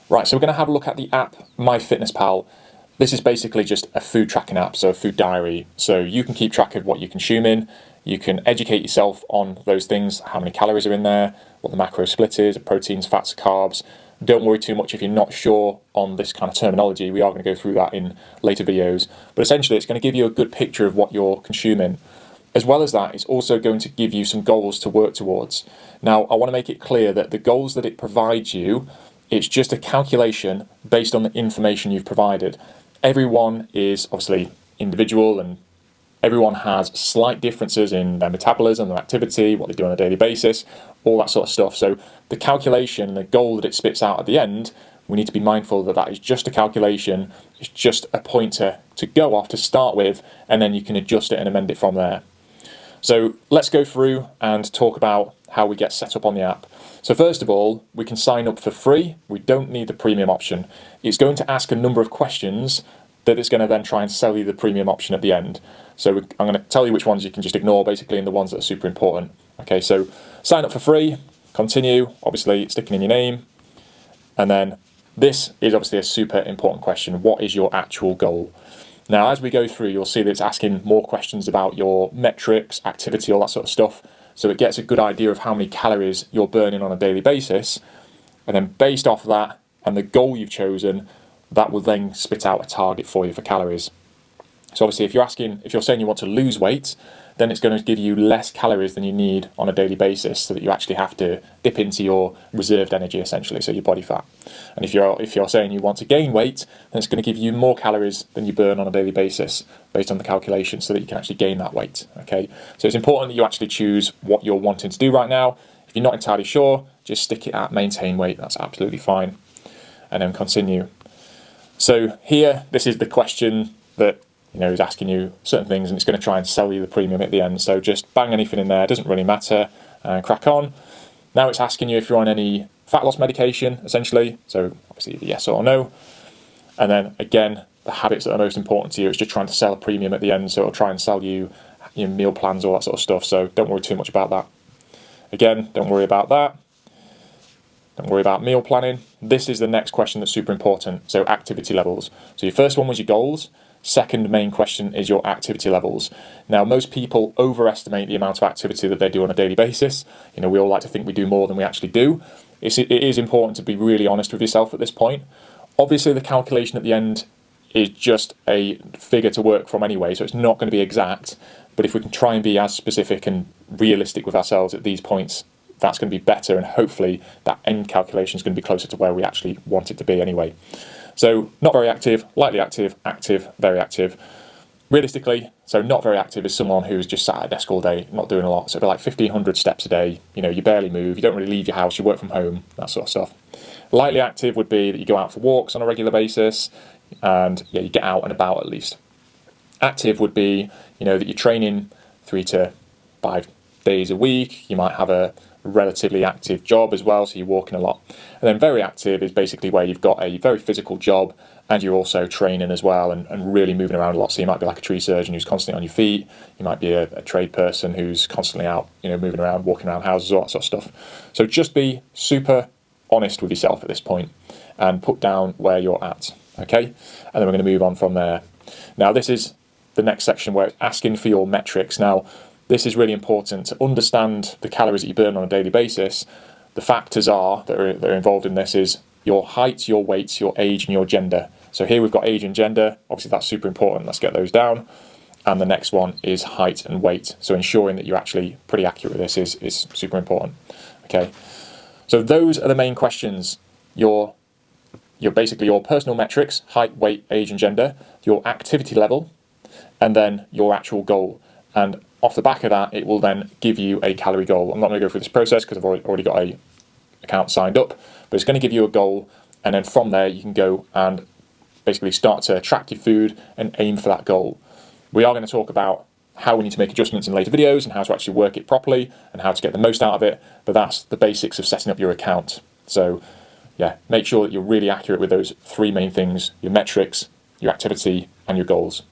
Right, so we're going to have a look at the app Myfitnesspal. This is basically just a food tracking app, so a food diary. So you can keep track of what you're consuming. You can educate yourself on those things, how many calories are in there, what the macro split is, proteins, fats, carbs. Don't worry too much if you're not sure on this kind of terminology. We are going to go through that in later videos. But essentially, it's going to give you a good picture of what you're consuming. As well as that, it's also going to give you some goals to work towards. Now, I want to make it clear that the goals that it provides you, it's just a calculation based on the information you've provided. Everyone is obviously individual and everyone has slight differences in their metabolism, their activity, what they do on a daily basis, all that sort of stuff. So the calculation, the goal that it spits out at the end, we need to be mindful that that is just a calculation. It's just a pointer to go off to start with, and then you can adjust it and amend it from there. So let's go through and talk about how we get set up on the app. So first of all, we can sign up for free. We don't need the premium option. It's going to ask a number of questions that it's going to then try and sell you the premium option at the end. So I'm going to tell you which ones you can just ignore basically, and the ones that are super important. Okay, so sign up for free, continue, obviously sticking in your name. And then this is obviously a super important question. What is your actual goal? Now, as we go through, you'll see that it's asking more questions about your metrics, activity, all that sort of stuff. So it gets a good idea of how many calories you're burning on a daily basis. And then based off that and the goal you've chosen, that will then spit out a target for you for calories. So obviously, if you're saying you want to lose weight, then it's going to give you less calories than you need on a daily basis, so that you actually have to dip into your reserved energy, essentially, so your body fat. And if you're saying you want to gain weight, then it's going to give you more calories than you burn on a daily basis, based on the calculation, so that you can actually gain that weight. Okay, so it's important that you actually choose what you're wanting to do right now. If you're not entirely sure, just stick it at maintain weight. That's absolutely fine, and then continue. So here, this is the question that is asking you certain things, and it's going to try and sell you the premium at the end. So just bang anything in there, it doesn't really matter, and crack on. Now it's asking you if you're on any fat loss medication, essentially. So obviously yes or no. And then again, the habits that are most important to you, it's just trying to sell a premium at the end. So it'll try and sell you your meal plans, all that sort of stuff. So don't worry too much about that. Again, don't worry about that. Don't worry about meal planning. This is the next question that's super important. So activity levels. So your first one was your goals. Second main question is your activity levels. Now, most people overestimate the amount of activity that they do on a daily basis. We all like to think we do more than we actually do. It is important to be really honest with yourself at this point. Obviously, the calculation at the end is just a figure to work from anyway, so it's not going to be exact. But if we can try and be as specific and realistic with ourselves at these points, that's going to be better, and hopefully that end calculation is going to be closer to where we actually want it to be anyway. So not very active, lightly active, active, very active. Realistically, so not very active is someone who's just sat at a desk all day, not doing a lot. So it'd be like 1,500 steps a day. You barely move, you don't really leave your house, you work from home, that sort of stuff. Lightly active would be that you go out for walks on a regular basis, and you get out and about at least. Active would be, that you're training 3 to 5 days a week. You might have a relatively active job as well, so you're walking a lot. And then very active is basically where you've got a very physical job and you're also training as well, and really moving around a lot. So you might be like a tree surgeon who's constantly on your feet. You might be a trade person who's constantly out, moving around, walking around houses, all that sort of stuff. So just be super honest with yourself at this point and put down where you're at, okay? And then we're going to move on from there. Now, this is the next section where it's asking for your metrics. Now, this is really important to understand the calories that you burn on a daily basis. The factors that are involved in this is your height, your weight, your age, and your gender. So here we've got age and gender. Obviously, that's super important. Let's get those down. And the next one is height and weight. So ensuring that you're actually pretty accurate with this is super important. Okay. So those are the main questions. Your basically your personal metrics: height, weight, age, and gender. Your activity level, and then your actual goal. And off the back of that, it will then give you a calorie goal. I'm not going to go through this process because I've already got an account signed up, but it's going to give you a goal, and then from there you can go and basically start to track your food and aim for that goal. We are going to talk about how we need to make adjustments in later videos and how to actually work it properly and how to get the most out of it, but that's the basics of setting up your account. So make sure that you're really accurate with those 3 main things: your metrics, your activity, and your goals.